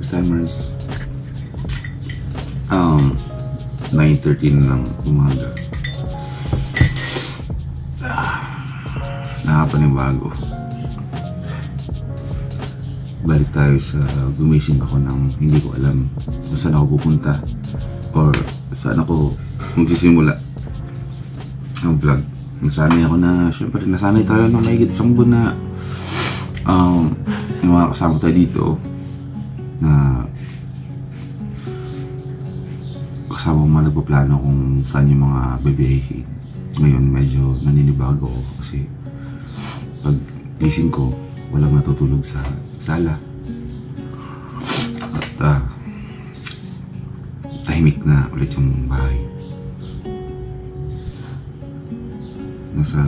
first timers. 9:13 ng umaga. Nakapanibago. Balik tayo sa gumising ako ng hindi ko alam kung saan ako pupunta or saan ako magsisimula ang vlog. Nasanay ako na, syempre nasanay tayo ng mahigit isang buwan na yung mga kasama tayo dito na kasama mga nagpaplano kung saan yung mga babiyahin. Ngayon medyo naninibago ako kasi pag gising ko walang natutulog sa sala at tahimik na ulit yung bahay. Nasa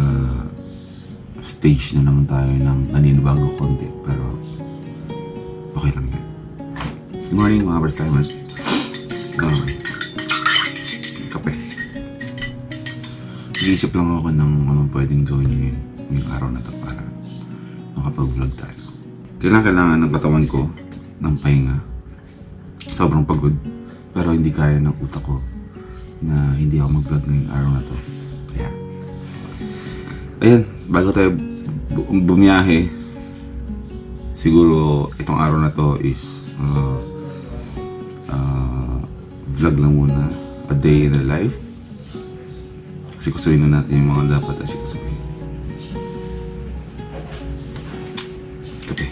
stage na naman tayo ng naninibago konti pero okay lang yan. Good morning mga first timers. Kape. Iisip lang ako ng anong pwedeng gawin ngayong araw na to para makapag-vlog tayo. Kailangan ng katawan ko ng pahinga. Sobrang pagod pero hindi kaya ng utak ko na hindi ako mag-vlog ngayong araw na to. Kaya ayan, bago tayo bumiyahe, siguro itong araw na to is vlog lang muna, a day in the life. Asikasuhin na natin yung mga dapat asikasuhin. Kape.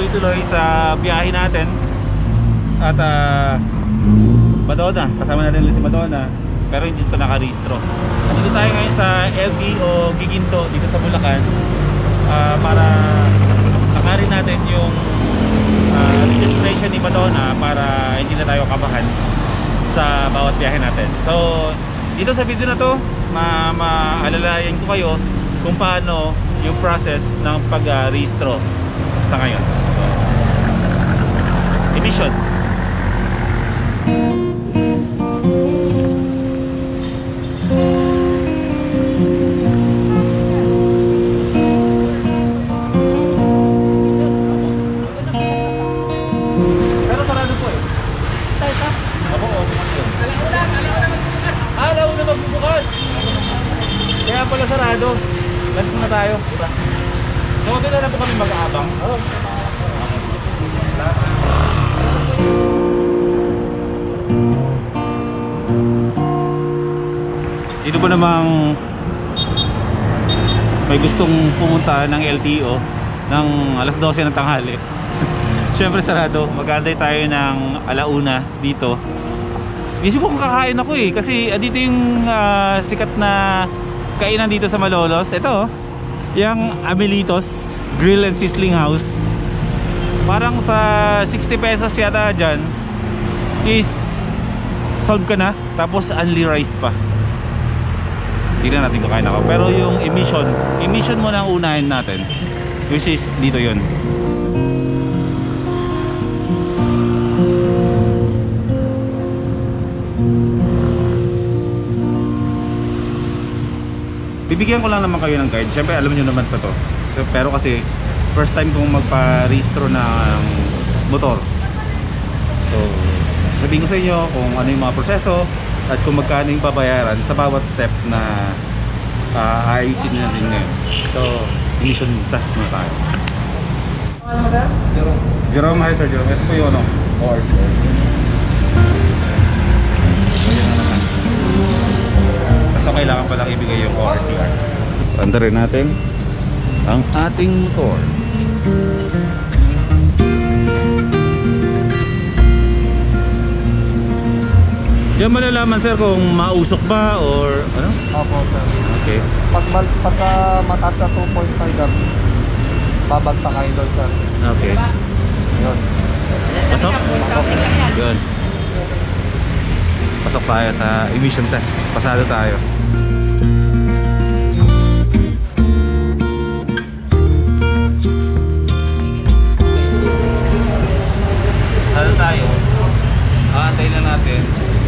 Tuloy sa biyahe natin at Madonna, kasama natin ulit si Madonna pero hindi ito nakarehistro. Dito tayo ngayon sa LTO Giginto dito sa Bulacan para takarin natin yung registration ni Madonna para hindi na tayo kabahan sa bawat biyahe natin. So dito sa video na to maalalayan ko kayo kung paano yung process ng pag-rehistro sa ngayon. Emission. Pero sarado po eh. Ako o. Alauna magbubukas. Kaya pala sarado. Lunch muna tayo. So doon na po kami mag-aabang. Sino ba namang may gustong pumunta ng LTO ng alas 12 ng tanghali? Siyempre sarado. Mag-aantay tayo ng alauna dito. Isip ko kung kakain ako eh kasi dito yung sikat na kainan dito sa Malolos. Ito yung Amelitos Grill and Sizzling House. Parang sa 60 pesos yata dyan is solve ka na, tapos only rice pa. Tignan natin kakain ako. Pero yung emission muna ang unahin natin, which is dito yon. Bibigyan ko lang naman kayo ng guide. Siyempre alam nyo naman pa to. Pero kasi first time kong magpa-rehistro ng motor. So sasabihin ko sa inyo kung ano yung mga proseso at kung magkano yung babayaran sa bawat step na ayusin natin ngayon. So emission test muna tayo. Jerome, hi Sir Jerome. Ito po yung ano? ORCR. So kailangan palang ibigay yung ORCR. Andarin natin ang ating motor. Diyan malalaman sir kung mausok ba or ano? Opo sir. Okay. Pagka mataas na 2.5 babagsak kayo doon sir. Okay. Yun. Pasok? Yun. Pasok tayo sa emission test. Pasado tayo. Pasado tayo. Aantayin na natin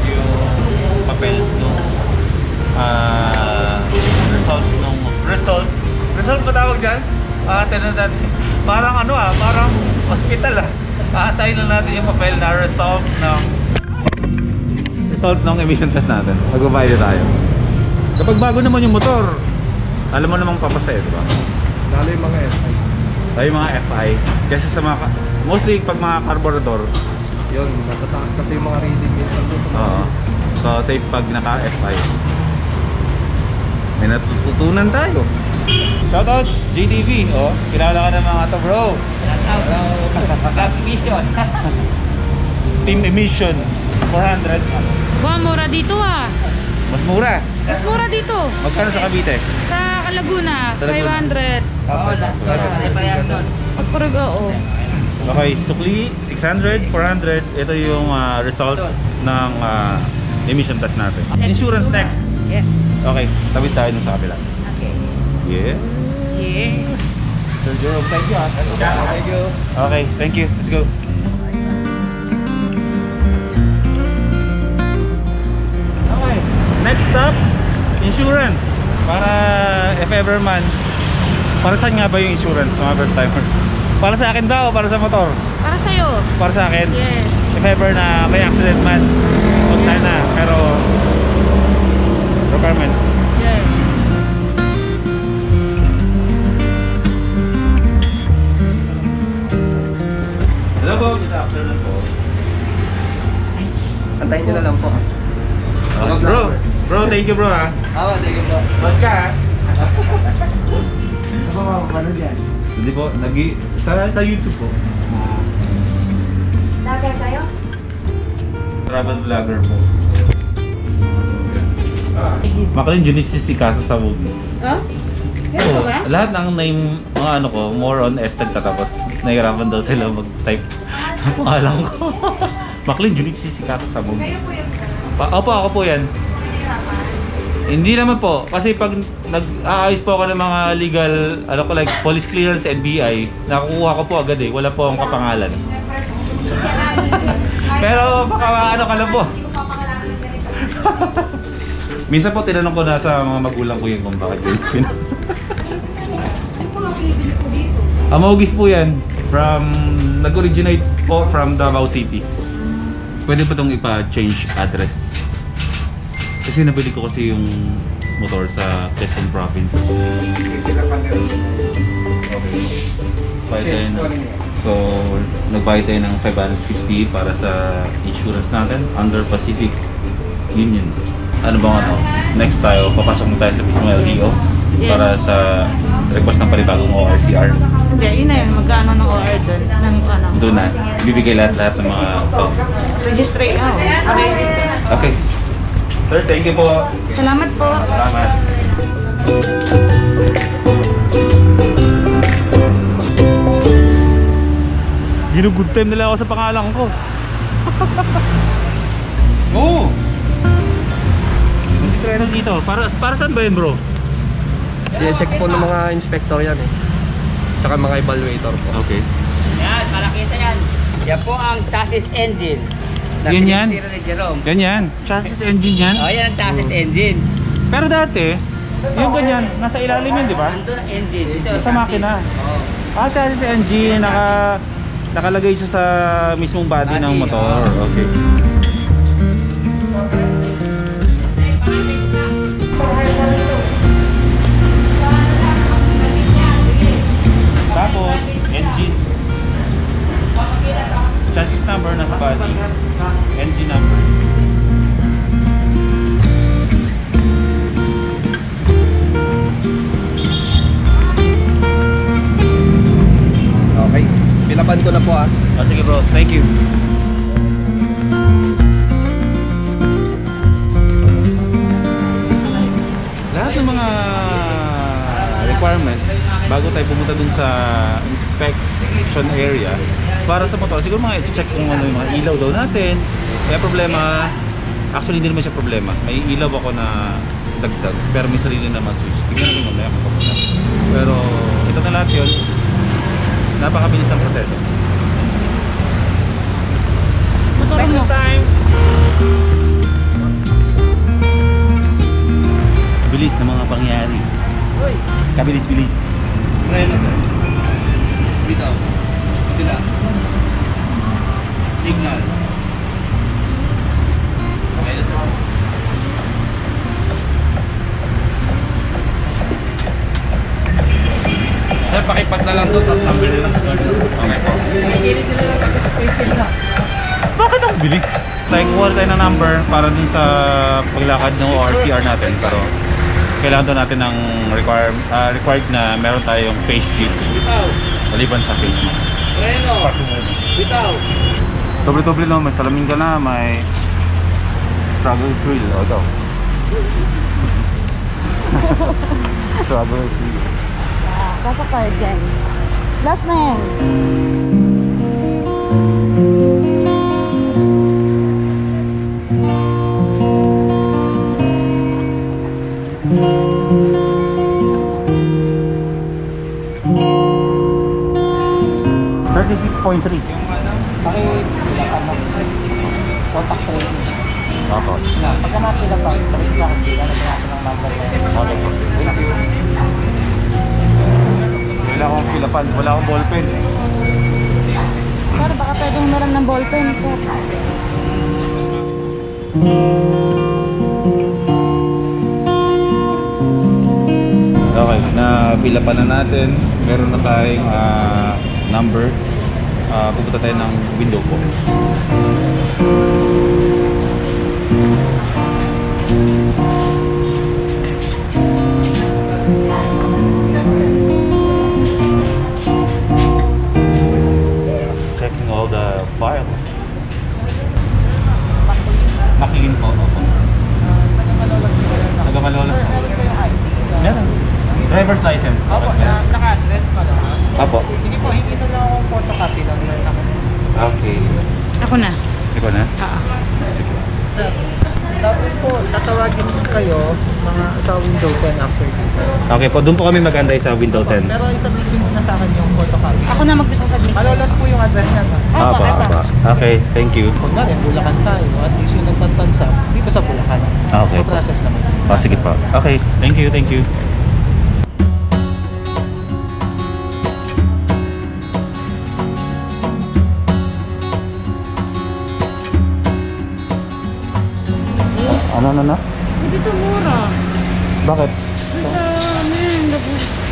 yung papel nung result ba tawag dyan? Aantayin na natin. Parang ano parang hospital Aantayin na natin yung papel na result ng emission test natin. Magbabayad tayo. Kapag bago naman yung motor, alam mo namang papasaya, di ba? Lalo yung mga FI. Tayo yung mga FI. Kasi sa mga, mostly pag mga carburetor, Yun, matataas kasi yung mga reading minsan doon. oo. So safe pag naka-FI. May natutunan tayo. Shoutout JDV, kilala ka ng mga to, bro. Gas emission. Team Emission 400. Wah, mura dito Mas mura. Mas mura dito. Magkano sa Cavite? Sa Laguna, Sa Laguna. 500. Pagkurog, oo. Okay, sukli 600, 400. Ito yung result ng emission test natin. Insurance next. Yes. Okay, tawid tayo dun sa kabila. Okay. Yeah. Yeah. Sir Jerome, thank you. Thank you. Okay, thank you. Let's go. Okay, next stop, insurance. Para if ever man, para saan nga ba yung insurance mga first timer? Para sa akin ba o para sa motor? Para sa'yo. Para sa akin? Yes. If ever na may accident man, huwag sana, pero requirements. Yes. Hello po, good afternoon po. Antayin nyo na lang po. Bro, thank you bro ha. Thank you po. Ba't ka ha? Ano ba mapapanood yan? Hindi po, sa YouTube po. Lager tayo? Travel vlogger po. Maclean Genesis si Kaso sa movies. Oh? Ganun ba? Lahat ng name, mga ano ko, more on S nagtatapos. Nahihirapan daw sila mag-type ng pangalan ko. Maclean Genesis si Kaso sa movies. Kayo po yun po. Opo, ako po yan. Hindi naman po. Kasi pag nag-aayos po ako ng mga legal, ano ko like police clearance, NBI, nakukuha ko po agad eh. Wala po akong kapangalan. Pero baka ano ka lang po. Minsan po tinanong ko na sa mga magulang ko yun kung bakit yun. Amogis po yan. Nag-originate po from Davao City. Pwede pa itong ipa-change address. Kasi nabili ko kasi yung motor sa Quezon Province. Okay. So, nagbayad tayo ng 550 para sa insurance natin under Pacific Union. Ano bang ano? Next tayo, papasok na tayo sa mismo LTO para sa request ng panibagong ORCR. Hindi, yun na yun. Magkano ng OR doon? Ng ano? Doon na, bibigay lahat ng mga Register. Register. Okay. Sir, thank you po. Salamat po. Salamat. Ginugood time nila ako sa pangalan ko. Oo! Hindi treno dito. Para saan ba yun bro? Check po ng mga inspector yan eh. Tsaka mga evaluator po. Okay. Yan, malakita yan. Yan po ang chassis engine. Yan yan? Ni Jerome. Ganyan. Chassis engine yan. Oh, yan ang chassis engine. Pero dati, yung ganyan, nasa ilalim yun, di ba? Ando ang engine. Ito, Sa chassis. makina. Oo. Chassis engine, nakalagay siya sa mismong body ng Body, motor. Okay. Tapos, engine. Chassis number nasa body. Engine number. Okay. Pilaban ko na po Sige bro, thank you. Lahat ng mga requirements bago tayo pumunta dun sa inspection area, para sa motor, siguro mga i-check kung ano yung mga ilaw daw natin. Kaya problema, actually hindi naman siya problema. May ilaw ako na dagdag, pero may sarili naman switch. Tingnan natin mamaya kung papunta. Pero ito na lahat yun. Napakabilis ang proseso. Motor mo. Bilis na mga pangyayari. Kabilis-bilis. Reno, sir. Bitaw. Sila. Signal. Okay na, sir. Sir, pakipag na lang doon, tapos number nila sa guard. Okay po. Bakit ang bilis? Like, wala tayo ng number para dun sa paglakad ng ORCR natin. Pero kailangan doon natin ng required na meron tayong face shield. Maliban sa face mask. Reno. Bitaw. Doble-doble lang, may salamin ka na, may struggle is real. O daw. Struggle is real. Kasa ka dyan. Last na yan. $36.3. Pakilakan mo. Contact tracing. Ako. Pagka napila pa, tracing lang. Bigyan natin natin ng number na yun. Okay po. Thank you. Wala akong pilapan, wala akong ballpen. Sir, baka pwedeng meron ng ballpen, sir. Okay, na pilapan na natin. Meron na tayong number. Pupunta tayo ng window po. Checking all the files. Makiling po. Opo. Taga-Malolos. Meron. Driver's license. Opo, naka-address Malolos. Apo. Sige po, hindi na lang akong photocopy lang. Okay. Ako na. Ikaw na? Oo. Sir, tapos po, tatawagin kayo mga sa window 10 after this. Okay po, doon po kami mag-antay sa window 10. Pero isubmit din muna sa akin yung photocopy. Ako na magsasubmit. Malolos po yung address niya. Opo, opo. Okay, thank you. Kung nga Bulacan tayo, at least yung nagpapansa dito sa Bulacan. Okay. process naman. Sige po. Okay, thank you, thank you. Ano? Dito mura. Bakit?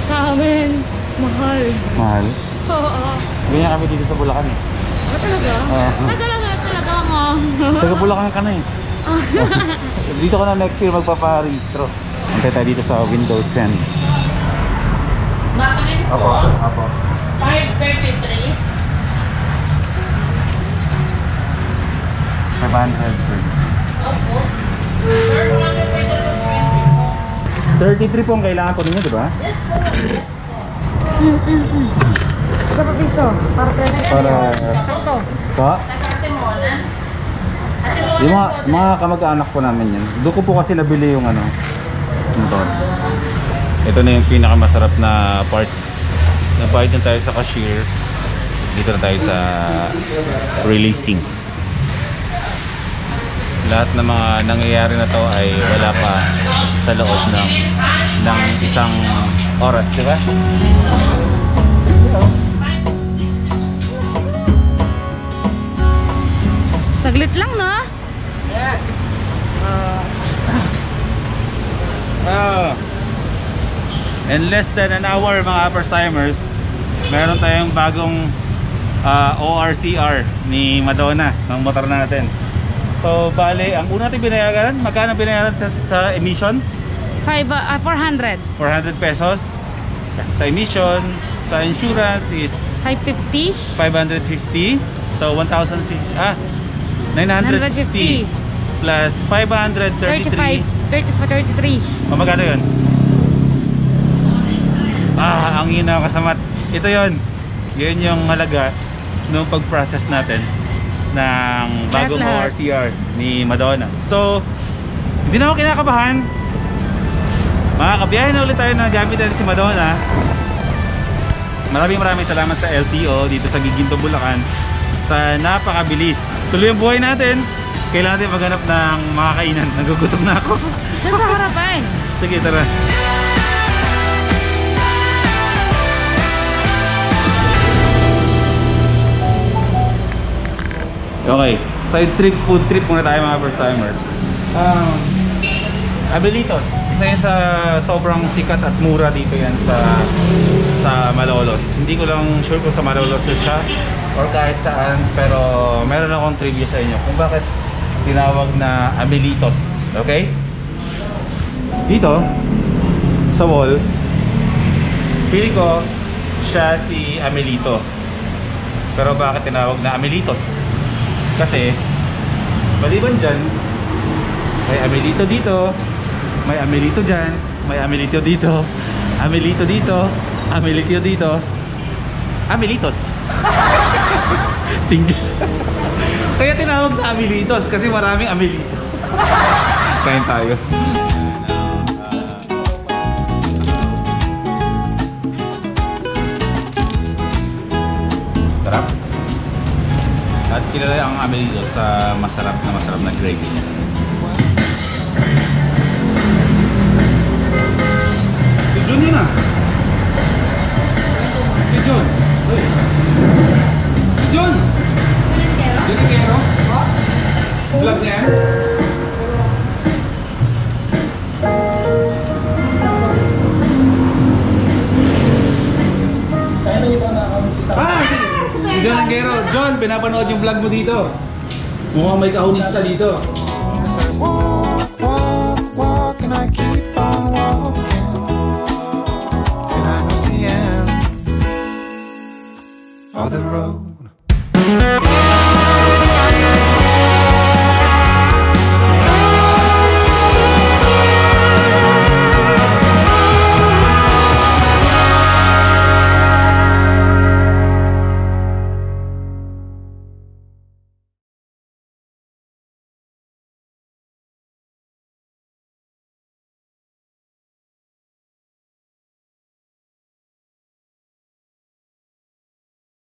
Sa amin, mahal. Mahal? Oo. Ganyan kami dito sa Bulacan eh. Talaga? Talaga nga. Taga Bulacan ka na eh. Dito ko na next year magpaparehistro. Antay tayo dito sa window 10. Makalin po. Apo. 533. 530. Opo. 33 po ang kailangan ko ninyo, di ba? Ito pa piso. Para 30. Para... Sakto. Pa? Yung mga kamag-anak po namin yan. Doon ko po kasi nabili yung ano. Ito na yung pinakamasarap na part. Nabayad na tayo sa cashier. Dito na tayo sa releasing. Lahat ng mga nangyayari na to ay wala pa sa loob ng isang oras, di ba? Saglit lang, no? In less than an hour mga first timers, meron tayong bagong ORCR ni Madonna ng motor natin. So bale, ang una natin binayaran, magkano binayaran sa emission? 400. 400 pesos sa emission. Sa insurance is 550. 550. So 950 plus 533. 33. O magkano yun? Ang hina kasamat. Ito yun. Yun yung halaga nung pag-process natin ng bagong Lahat. ORCR ni Madonna. So, hindi na ako kinakabahan. Makakabiyahe na ulit tayo na gamit natin si Madonna. Maraming salamat sa LTO dito sa Giginto, Bulacan sa napakabilis. Tuloy ang buhay natin. Kailangan natin maghanap ng mga kainan. Nagugutom na ako. Diyan sa harapan. Sige, tara. Okay, side trip, food trip muna tayo mga first timers. Abelitos, isa yan sa sobrang sikat at mura dito yan sa Malolos. Hindi ko lang sure kung sa Malolos siya or kahit saan, pero meron akong trivia sa inyo kung bakit tinawag na Abelitos. Okay? Dito sa wall, feeling ko siya si Amelito. Pero bakit tinawag na Amelitos? Kasi maliban dyan, may Amelito dito, may Amelito dyan, may Amelito dito, Amelito dito, Amelito dito, Amelitos. Single. Kaya tinawag na Amelitos kasi maraming Amelito. Kain tayo. Sarap. At kilala ang Amelitos sa masarap na gravy niya. Si Jun yun ah. Si Jun. Uy. Si Jun. Juningero? Vlog niya yan? Si John Angero. John, pinapanood yung vlog mo dito. Mukhang may kahunista dito. As I walk, and I keep on walking till I know the end of the road.